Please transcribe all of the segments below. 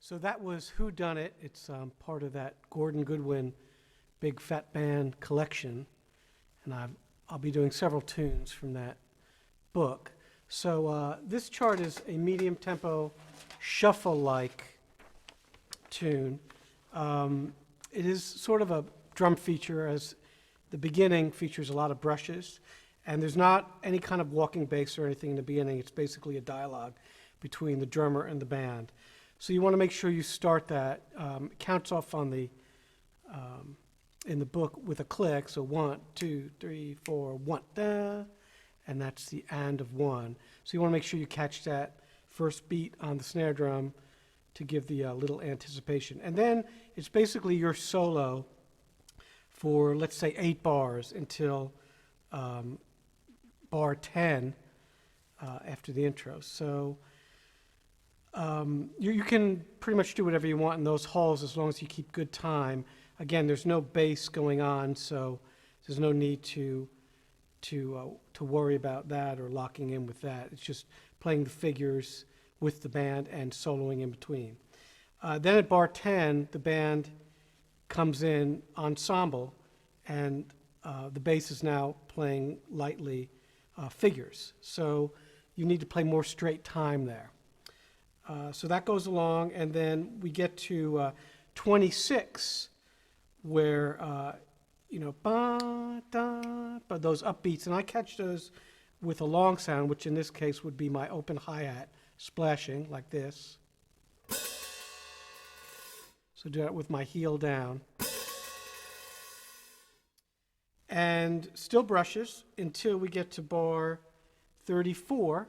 So that was Whodunnit. It's part of that Gordon Goodwin Big Phat Band collection, and I'll be doing several tunes from that book. So this chart is a medium tempo shuffle-like tune. It is sort of a drum feature, as the beginning features a lot of brushes, and there's not any kind of walking bass or anything in the beginning. It's basically a dialogue between the drummer and the band. So you want to make sure you start that. It counts off on the in the book with a click. So 1, 2, 3, 4, 1, da, and that's the and of 1. So you want to make sure you catch that first beat on the snare drum to give the little anticipation. And then it's basically your solo for, let's say, 8 bars until bar 10 after the intro. So you can pretty much do whatever you want in those halls as long as you keep good time. Again, there's no bass going on, so there's no need to worry about that or locking in with that. It's just playing the figures with the band and soloing in between. Then at bar 10, the band comes in ensemble, and the bass is now playing lightly figures. So you need to play more straight time there. So that goes along, and then we get to 26, where you know, ba da, but those upbeats, and I catch those with a long sound, which in this case would be my open hi-hat splashing like this. So do that with my heel down. And still brushes until we get to bar 34,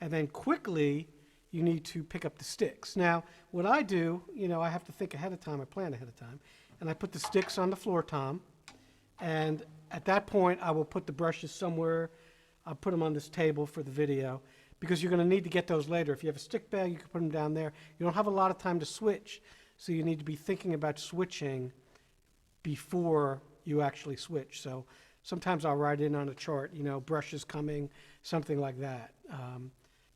and then quickly you need to pick up the sticks. Now, what I do, you know, I have to think ahead of time, I plan ahead of time, and I put the sticks on the floor tom, and at that point I will put the brushes somewhere. I'll put them on this table for the video, because you're going to need to get those later. If you have a stick bag, you can put them down there. You don't have a lot of time to switch, so you need to be thinking about switching before you actually switch. So sometimes I'll write in on a chart, you know, brushes coming, something like that,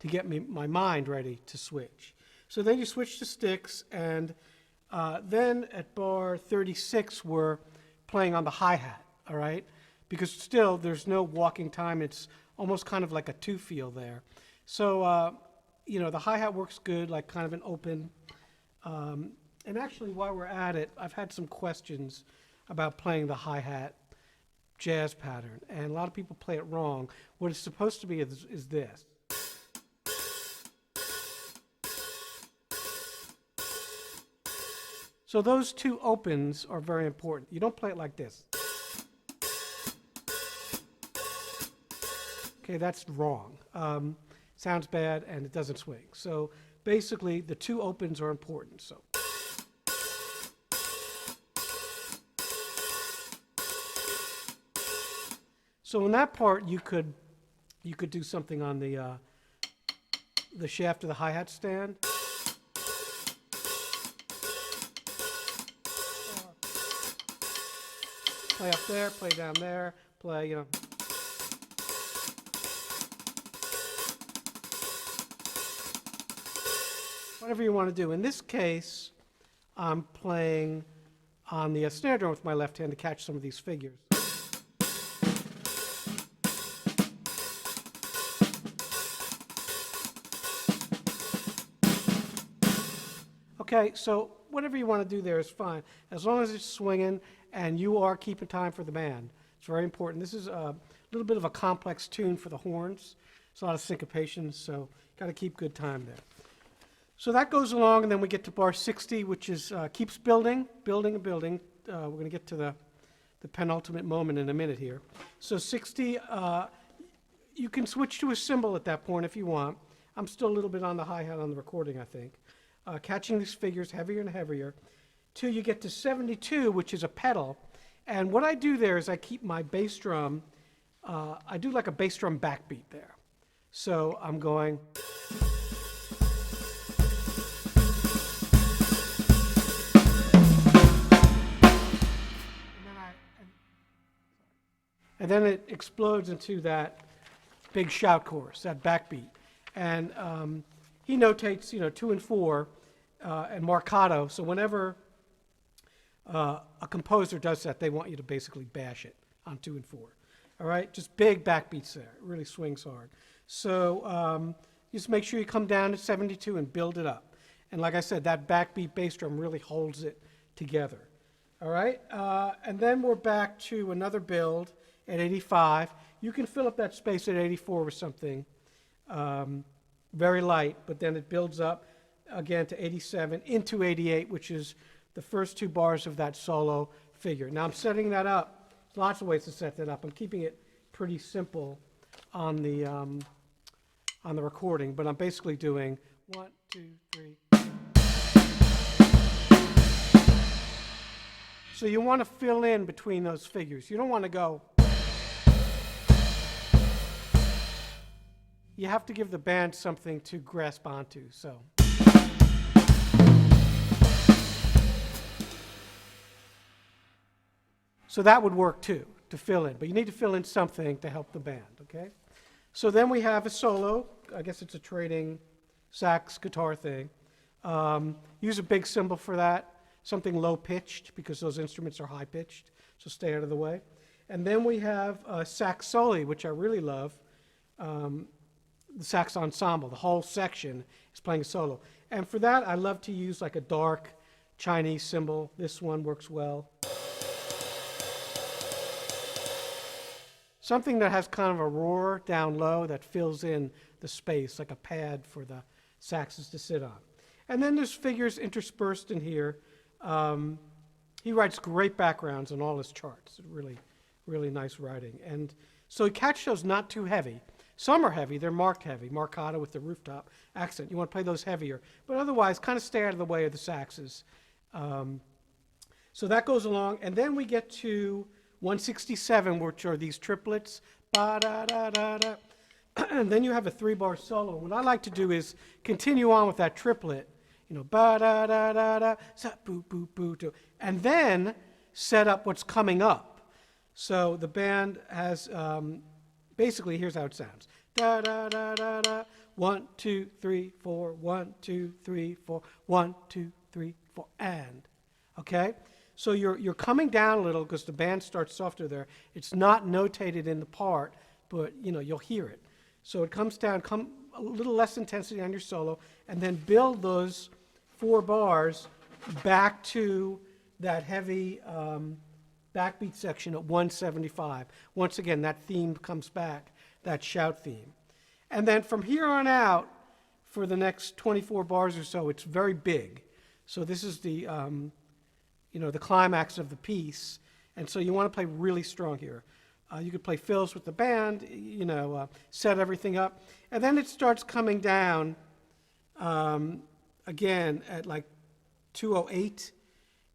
to get my mind ready to switch. So then you switch to sticks, and then at bar 36 we're playing on the hi-hat, all right? Because still there's no walking time. It's almost kind of like a two-feel there. So, you know, the hi-hat works good, like kind of an open. And actually, while we're at it, I've had some questions about playing the hi-hat jazz pattern, and a lot of people play it wrong. What it's supposed to be is this. So those two opens are very important. You don't play it like this. Okay, that's wrong. Sounds bad and it doesn't swing. So basically, the two opens are important. So in that part, you could do something on the shaft of the hi-hat stand. Play up there, play down there, play, you know. Whatever you want to do. In this case, I'm playing on the snare drum with my left hand to catch some of these figures. Okay, so whatever you want to do there is fine, as long as it's swinging and you are keeping time for the band. It's very important. This is a little bit of a complex tune for the horns. It's a lot of syncopation, so got to keep good time there. So that goes along, and then we get to bar 60, which is keeps building. We're going to get to the penultimate moment in a minute here. So 60, you can switch to a cymbal at that point if you want. I'm still a little bit on the hi-hat on the recording, I think. Catching these figures heavier and heavier, till you get to 72, which is a pedal. And what I do there is I keep my bass drum, I do like a bass drum backbeat there. So I'm going. And then it explodes into that big shout chorus, that backbeat. And he notates, you know, 2 and 4. and marcato. So whenever a composer does that, they want you to basically bash it on 2 and 4. All right, just big backbeats there. It really swings hard. So just make sure you come down to 72 and build it up. And like I said, that backbeat bass drum really holds it together. All right, and then we're back to another build at 85. You can fill up that space at 84 with something very light, but then it builds up again to 87 into 88, which is the first 2 bars of that solo figure. Now I'm setting that up. There's lots of ways to set that up. I'm keeping it pretty simple on the recording, but I'm basically doing 1, 2, 3. So you want to fill in between those figures. You don't want to go. You have to give the band something to grasp onto. So that would work too, to fill in. But you need to fill in something to help the band, okay? So then we have a solo. I guess it's a trading sax guitar thing. Use a big cymbal for that. Something low-pitched, because those instruments are high-pitched, so stay out of the way. And then we have sax soli, which I really love. The sax ensemble, the whole section is playing a solo. And for that, I love to use like a dark Chinese cymbal. This one works well. Something that has kind of a roar down low that fills in the space, like a pad for the saxes to sit on. And then there's figures interspersed in here. He writes great backgrounds on all his charts. Really, really nice writing. And so you catch those not too heavy. Some are heavy. They're marked heavy. Marcato with the rooftop accent. You want to play those heavier. But otherwise, kind of stay out of the way of the saxes. So that goes along. And then we get to 167, which are these triplets. Ba-da-da-da-da. And then you have a 3-bar solo. What I like to do is continue on with that triplet. You know, ba-da-da-da-da, sa-boo-boo-boo-do. And then set up what's coming up. So the band has, basically, here's how it sounds. Da-da-da-da-da, 1, 2, 3, 4, 1, 2, 3, 4, 1, 2, 3, 4, and. Okay? So you're coming down a little because the band starts softer there. It's not notated in the part, but, you know, you'll hear it. So it comes down, a little less intensity on your solo, and then build those 4 bars back to that heavy backbeat section at 175. Once again, that theme comes back, that shout theme. And then from here on out, for the next 24 bars or so, it's very big. So this is the, the climax of the piece. And so you want to play really strong here. You could play fills with the band, set everything up. And then it starts coming down again at like 208,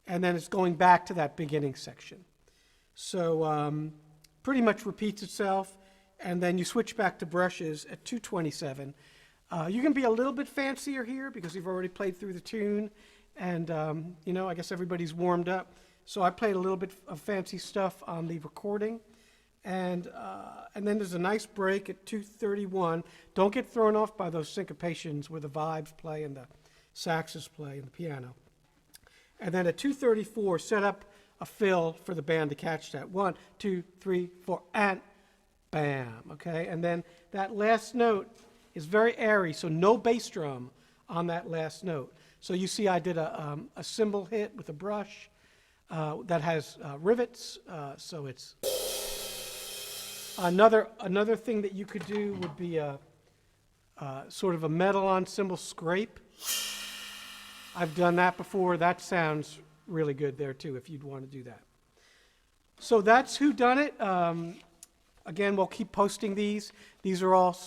and then it's going back to that beginning section. So pretty much repeats itself, and then you switch back to brushes at 227. You can be a little bit fancier here because you've already played through the tune, and I guess everybody's warmed up. So I played a little bit of fancy stuff on the recording. And then there's a nice break at 231. Don't get thrown off by those syncopations where the vibes play and the saxes play and the piano. And then at 234, set up a fill for the band to catch that. 1, 2, 3, 4, and bam. Okay, and then that last note is very airy, so no bass drum on that last note. So you see I did a cymbal hit with a brush that has rivets, so it's... Another thing that you could do would be a sort of a metal on cymbal scrape. I've done that before. That sounds really good there too if you'd want to do that. So that's Whodunnit. Again, we'll keep posting these. These are all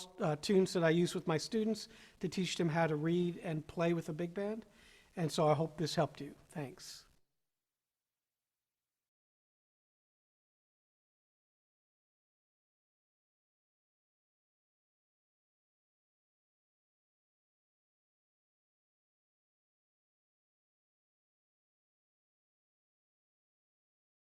tunes that I use with my students to teach them how to read and play with a big band. And so I hope this helped you. Thanks.